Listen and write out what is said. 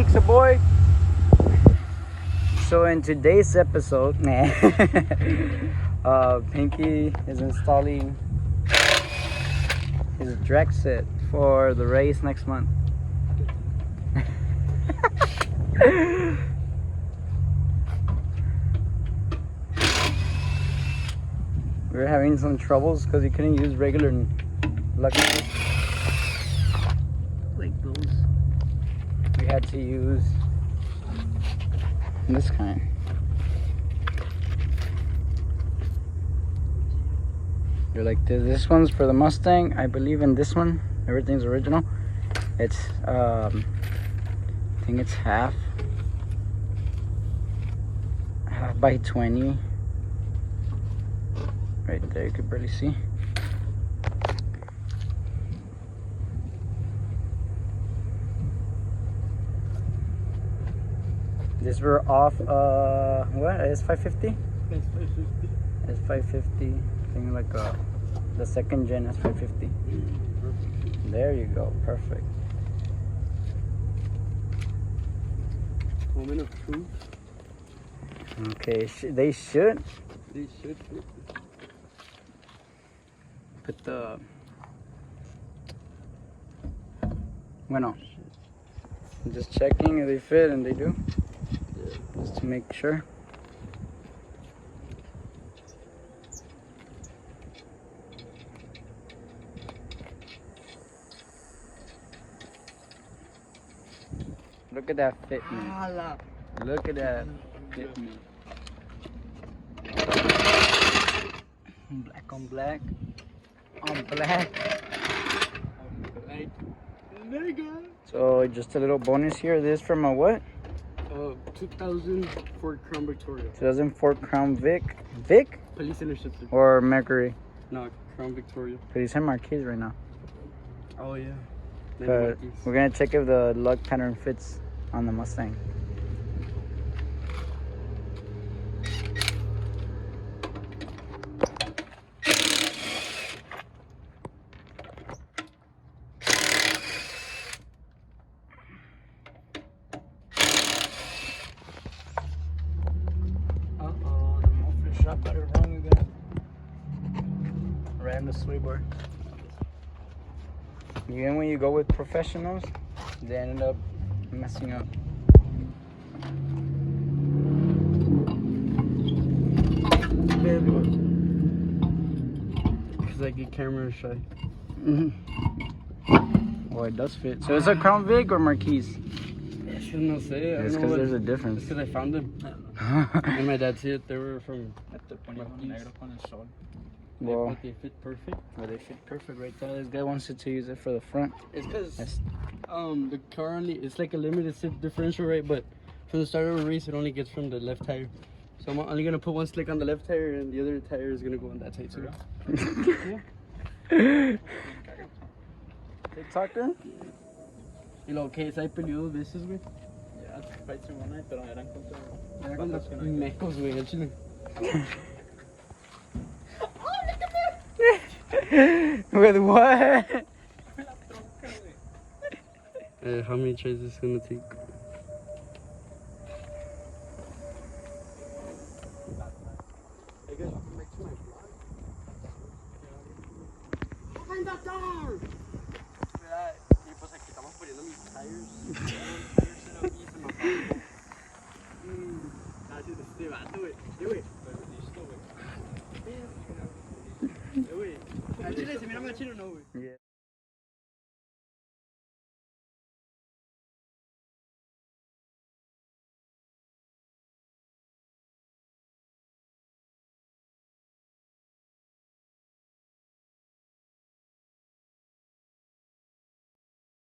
Pizza Boy. So in today's episode, Pinky is installing his drag set for the race next month. We were having some troubles because he couldn't use regular lucky like those. We had to use this kind. They're like this. This one's for the Mustang. I believe in this one. Everything's original. It's I think it's half by 20. Right there, you could barely see. This we're off what? S550? S550. S550. I think like the second gen S550. Perfect. There you go, perfect. Moment of truth. Okay, they should put the bueno. Just checking if they fit, and they do. Yeah. Just to make sure. Look at that fit, man. Look at that fit, man. Black on black. On black. So just a little bonus here. This from a what? 2004 Crown Victoria. 2004 Crown Vic? Police Interceptor. Or Mercury? No, Crown Victoria. But he's in Marquis right now. Oh yeah. But we're gonna check if the lug pattern fits on the Mustang. Uh-oh, the muffler shop got it wrong again. Ran the sway bar. Even when you go with professionals, they ended up messing up. Because I get camera shy. Well, it does fit. So it's a Crown Vic or Marquis? I should not say. It's because there's a difference. It's because I found them. And my dad said they were from Well, they fit perfect. well, they fit perfect right there. This guy wants it to use it for the front. It's because the car only, it's like a limited shift differential, right? But from the start of the race, it only gets from the left tire. So I'm only gonna put one slick on the left tire, and the other tire is gonna go on that side too. Yeah. TikToker? Y lo que es, hay peleado veces, güey. Ya, parece una, pero eran contra... Con los mecos, güey, al chile. With what? How many tries is this gonna take? Hey guys, welcome back to my vlog. Behind that door! Y pues aquí estamos poniendo mis tires. Así de este vato, güey. Güey. Güey. Al chile se mira más chido, ¿no, güey?